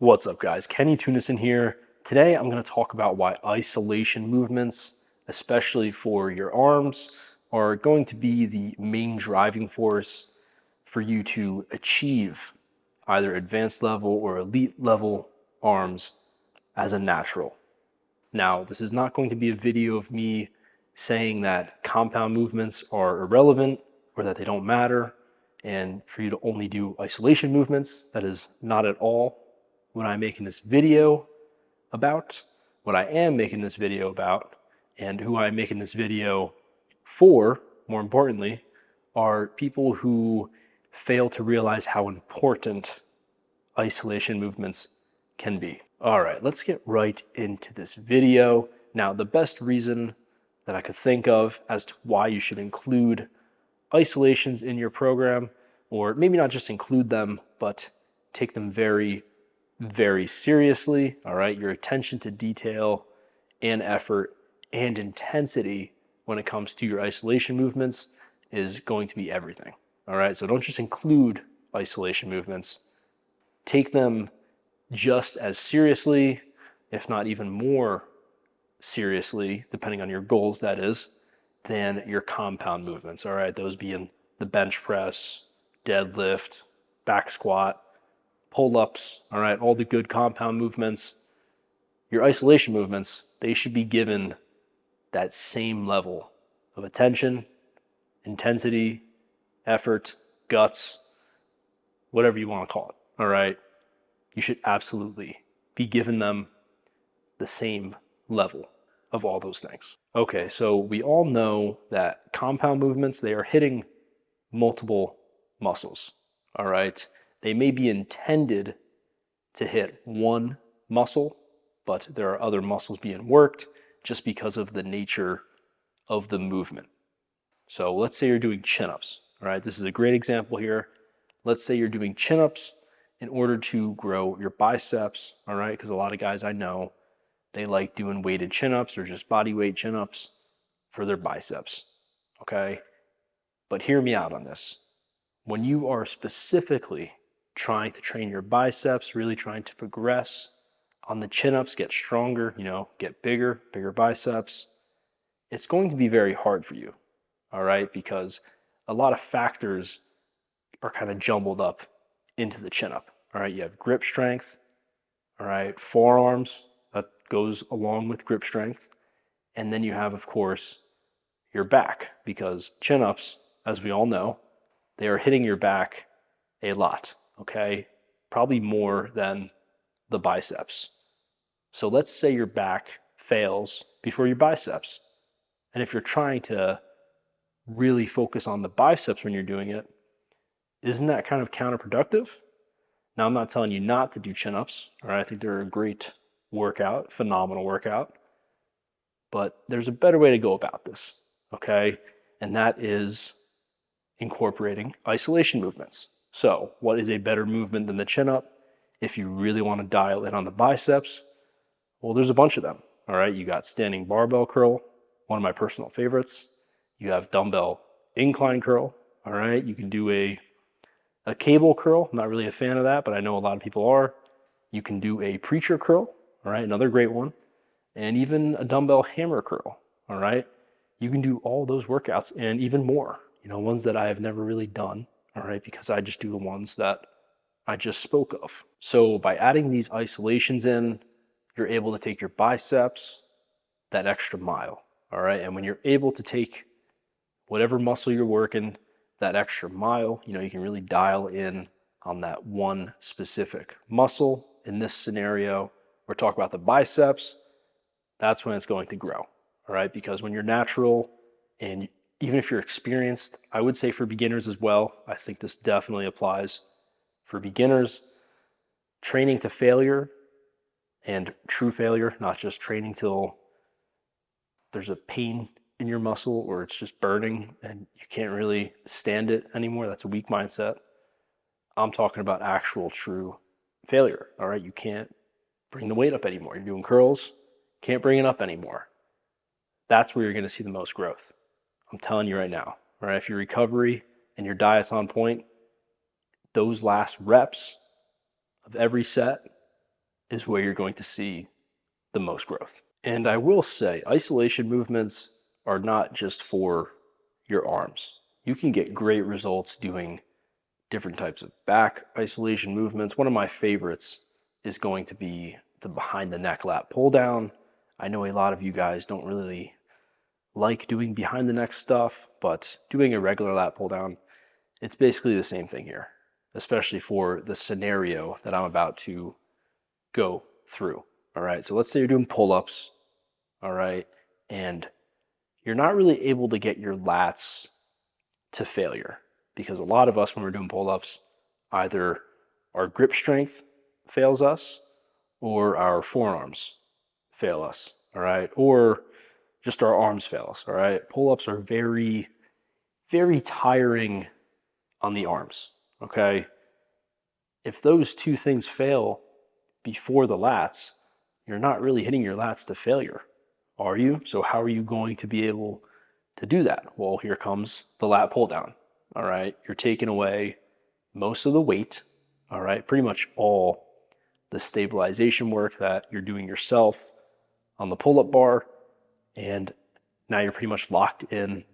What's up, guys? Kenny Tunison here. Today I'm going to talk about why isolation movements, especially for your arms, are going to be the main driving force for you to achieve either advanced level or elite level arms as a natural. Now, this is not going to be a video of me saying that compound movements are irrelevant or that they don't matter and for you to only do isolation movements. That is not at all what I'm making this video about. What I am making this video about, and who I'm making this video for, more importantly, are people who fail to realize how important isolation movements can be. All right, let's get right into this video. Now, the best reason that I could think of as to why you should include isolations in your program, or maybe not just include them, but take them very seriously, all right? Your attention to detail and effort and intensity when it comes to your isolation movements is going to be everything, all right? So don't just include isolation movements. Take them just as seriously, if not even more seriously, depending on your goals, that is, than your compound movements, all right? Those being the bench press, deadlift, back squat, pull-ups, all right, all the good compound movements. Your isolation movements, they should be given that same level of attention, intensity, effort, guts, whatever you want to call it, all right? You should absolutely be giving them the same level of all those things. Okay, so we all know that compound movements, they are hitting multiple muscles, all right? They may be intended to hit one muscle, but there are other muscles being worked just because of the nature of the movement. So let's say you're doing chin-ups, all right? This is a great example here. Let's say you're doing chin-ups in order to grow your biceps, all right? Because a lot of guys I know, they like doing weighted chin-ups or just body weight chin-ups for their biceps, okay? But hear me out on this. When you are specifically trying to train your biceps, really trying to progress on the chin-ups, get stronger, get bigger biceps, it's going to be very hard for you, all right? Because a lot of factors are kind of jumbled up into the chin-up, all right? You have grip strength, all right? Forearms, that goes along with grip strength. And then you have, of course, your back, because chin-ups, as we all know, they are hitting your back a lot, okay? Probably more than the biceps. So let's say your back fails before your biceps. And if you're trying to really focus on the biceps when you're doing it, isn't that kind of counterproductive? Now, I'm not telling you not to do chin-ups, all right? I think they're a great workout, phenomenal workout. But there's a better way to go about this, okay? And that is incorporating isolation movements. So what is a better movement than the chin-up if you really want to dial in on the biceps? Well, there's a bunch of them, all right? You got standing barbell curl, one of my personal favorites. You have dumbbell incline curl, all right? You can do a cable curl. I'm not really a fan of that, but I know a lot of people are. You can do a preacher curl, all right? Another great one. And even a dumbbell hammer curl, all right? You can do all those workouts and even more, ones that I have never really done, all right? Because I just do the ones that I just spoke of. So by adding these isolations in, you're able to take your biceps that extra mile, all right? And when you're able to take whatever muscle you're working that extra mile, you can really dial in on that one specific muscle. In this scenario, we're talking about the biceps. That's when it's going to grow, all right? Because when you're natural, and even if you're experienced, I would say for beginners as well, I think this definitely applies for beginners, training to failure and true failure, not just training till there's a pain in your muscle or it's just burning and you can't really stand it anymore. That's a weak mindset. I'm talking about actual true failure, all right? You can't bring the weight up anymore. You're doing curls, can't bring it up anymore. That's where you're going to see the most growth. I'm telling you right now, all right? If your recovery and your diet's on point, those last reps of every set, is where you're going to see the most growth. And I will say, isolation movements are not just for your arms. You can get great results doing different types of back isolation movements. One of my favorites is going to be the behind the neck lat pull down. I know a lot of you guys don't really like doing behind the neck stuff, but doing a regular lat pull down, it's basically the same thing here, especially for the scenario that I'm about to go through. All right, so let's say you're doing pull-ups, all right, and you're not really able to get your lats to failure, because a lot of us, when we're doing pull-ups, either our grip strength fails us or our forearms fail us, all right, or just our arms fail us, all right. Pull-ups are very, very tiring on the arms, okay. If those two things fail before the lats, you're not really hitting your lats to failure, are you? So how are you going to be able to do that? Well, here comes the lat pull down, all right? You're taking away most of the weight, all right? Pretty much all the stabilization work that you're doing yourself on the pull-up bar, and now you're pretty much locked in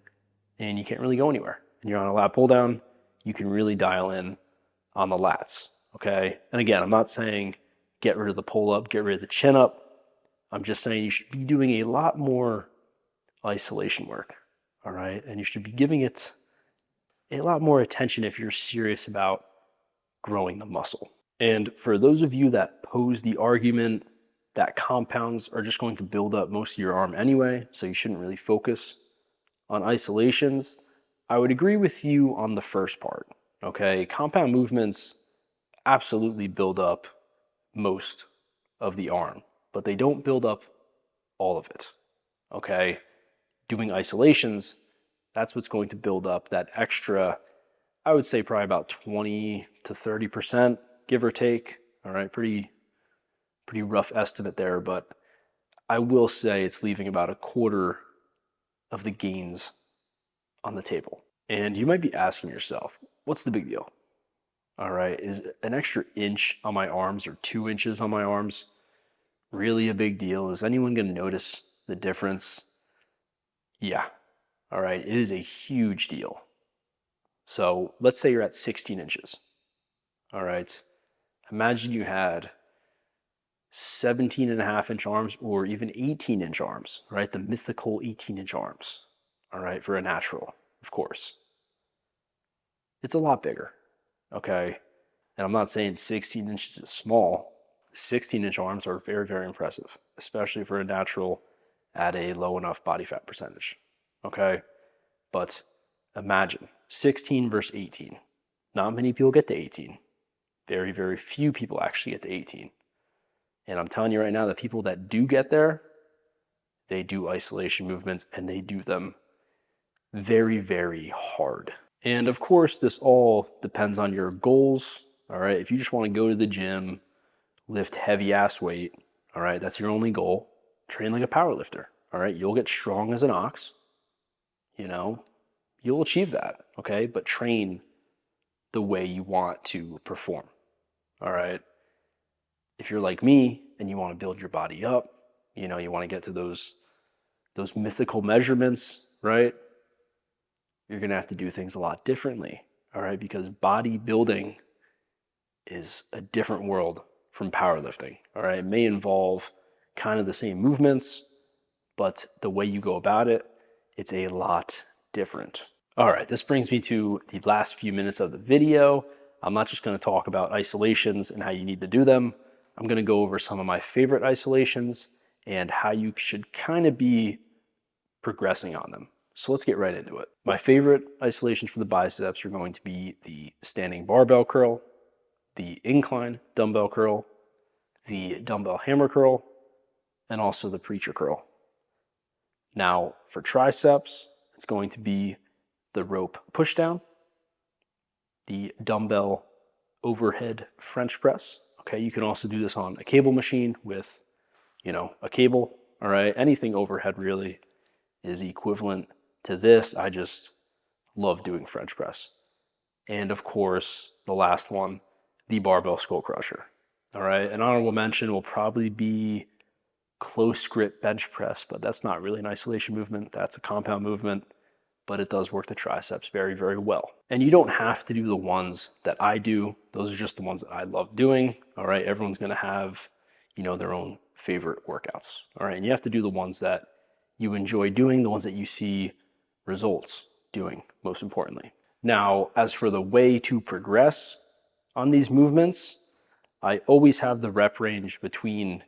and you can't really go anywhere. And you're on a lat pull down, you can really dial in on the lats, okay? And again, I'm not saying get rid of the pull-up, get rid of the chin-up. I'm just saying you should be doing a lot more isolation work, all right? And you should be giving it a lot more attention if you're serious about growing the muscle. And for those of you that pose the argument that compounds are just going to build up most of your arm anyway, so you shouldn't really focus on isolations, I would agree with you on the first part, okay? Compound movements absolutely build up most of the arm, but they don't build up all of it, okay? Doing isolations, that's what's going to build up that extra, I would say probably about 20 to 30%, give or take, all right? Pretty rough estimate there, but I will say it's leaving about a quarter of the gains on the table. And you might be asking yourself, what's the big deal? All right, is an extra inch on my arms or 2 inches on my arms really a big deal? Is anyone going to notice the difference? Yeah, all right, it is a huge deal. So let's say you're at 16 inches, all right? Imagine you had 17.5-inch arms or even 18-inch arms, right? The mythical 18-inch arms, all right, for a natural, of course. It's a lot bigger, okay? And I'm not saying 16 inches is small. 16-inch arms are very, very impressive, especially for a natural at a low enough body fat percentage, okay? But imagine 16 versus 18. Not many people get to 18. Very, very few people actually get to 18. And I'm telling you right now, the people that do get there, they do isolation movements and they do them very, very hard. And of course, this all depends on your goals, all right? If you just want to go to the gym, lift heavy ass weight, all right, that's your only goal, train like a power lifter, all right? You'll get strong as an ox, you know, you'll achieve that, okay? But train the way you want to perform, all right? If you're like me and you want to build your body up, you know, you want to get to those mythical measurements, right? You're going to have to do things a lot differently, all right? Because bodybuilding is a different world from powerlifting, all right? It may involve kind of the same movements, but the way you go about it, it's a lot different. All right, this brings me to the last few minutes of the video. I'm not just going to talk about isolations and how you need to do them. I'm going to go over some of my favorite isolations and how you should kind of be progressing on them. So let's get right into it. My favorite isolations for the biceps are going to be the standing barbell curl, the incline dumbbell curl, the dumbbell hammer curl, and also the preacher curl. Now for triceps, it's going to be the rope pushdown, the dumbbell overhead French press. Okay, you can also do this on a cable machine with, you know, a cable, all right? Anything overhead really is equivalent to this. I just love doing French press. And of course, the last one, the barbell skull crusher. All right, an honorable mention will probably be close grip bench press, but that's not really an isolation movement. That's a compound movement, but it does work the triceps very, very well. And you don't have to do the ones that I do. Those are just the ones that I love doing. All right, everyone's gonna have, their own favorite workouts. All right, and you have to do the ones that you enjoy doing, the ones that you see results doing, most importantly. Now, as for the way to progress on these movements, I always have the rep range between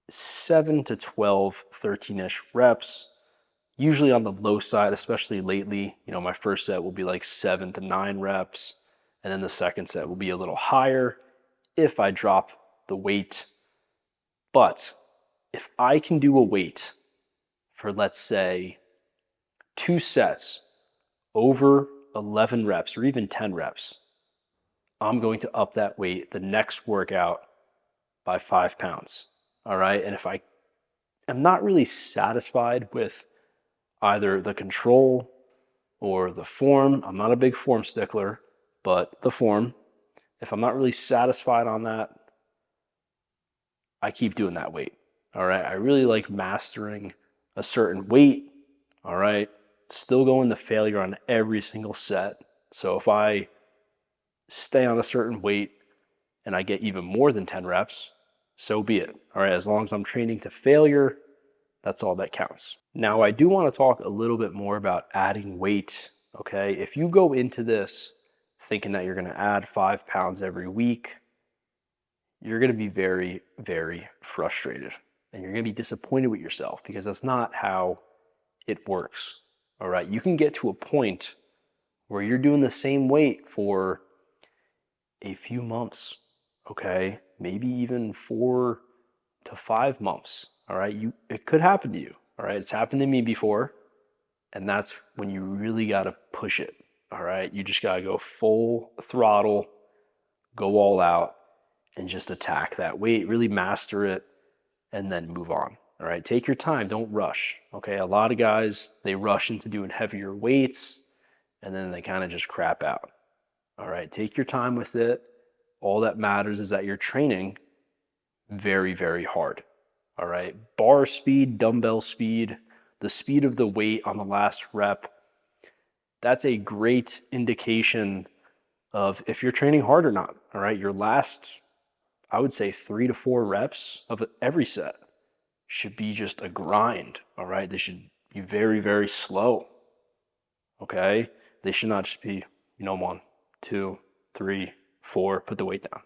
7 to 12, 13-ish reps, usually on the low side, especially lately. My first set will be like 7 to 9 reps, and then the second set will be a little higher if I drop the weight. But if I can do a weight for, let's say, 2 sets over 11 reps or even 10 reps, I'm going to up that weight the next workout by 5 pounds. All right. And if I am not really satisfied with either the control or the form, I'm not a big form stickler, but the form, if I'm not really satisfied on that, I keep doing that weight. All right. I really like mastering a certain weight. All right. Still going to failure on every single set. So if I stay on a certain weight and I get even more than 10 reps, so be it. All right, as long as I'm training to failure, that's all that counts. Now, I do want to talk a little bit more about adding weight, okay? If you go into this thinking that you're going to add 5 pounds every week, you're going to be very, very frustrated. And you're going to be disappointed with yourself because that's not how it works, all right? You can get to a point where you're doing the same weight for a few months, okay? Maybe even 4 to 5 months, all right? It could happen to you, all right? It's happened to me before, and that's when you really got to push it, all right? You just got to go full throttle, go all out, and just attack that weight, really master it, and then move on, all right? Take your time, don't rush, okay? A lot of guys, they rush into doing heavier weights, and then they kind of just crap out. All right, take your time with it. All that matters is that you're training very, very hard. All right, bar speed, dumbbell speed, the speed of the weight on the last rep, that's a great indication of if you're training hard or not. All right, your last, I would say 3 to 4 reps of every set should be just a grind. All right, they should be very, very slow. Okay, they should not just be, 1, 2, 3, 4, put the weight down.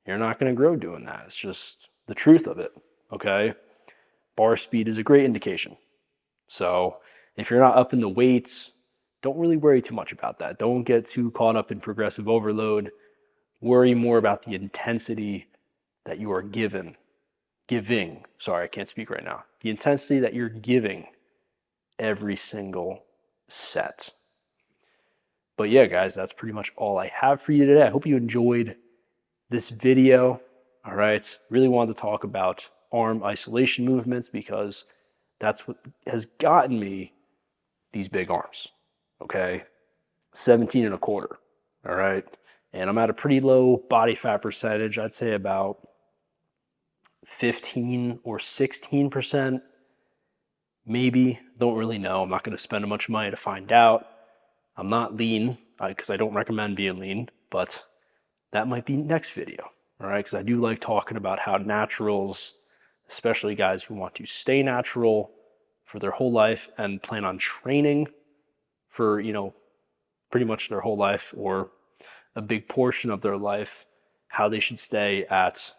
You're not going to grow doing that. It's just the truth of it, okay? Bar speed is a great indication. So if you're not up in the weights, don't really worry too much about that. Don't get too caught up in progressive overload. Worry more about the intensity that you are giving. Sorry, I can't speak right now. The intensity that you're giving every single set. But yeah, guys, that's pretty much all I have for you today. I hope you enjoyed this video. All right. Really wanted to talk about arm isolation movements because that's what has gotten me these big arms. Okay. 17 and a quarter. All right. And I'm at a pretty low body fat percentage. I'd say about 15 or 16%, maybe. Don't really know. I'm not going to spend a bunch of money to find out. I'm not lean because I don't recommend being lean, but that might be next video, all right? Because I do like talking about how naturals, especially guys who want to stay natural for their whole life and plan on training for, pretty much their whole life or a big portion of their life, how they should stay at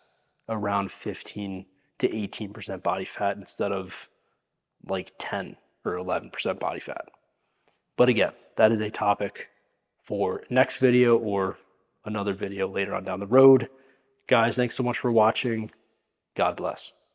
around 15 to 18% body fat instead of like 10 or 11% body fat. But again, that is a topic for next video or another video later on down the road. Guys, thanks so much for watching. God bless.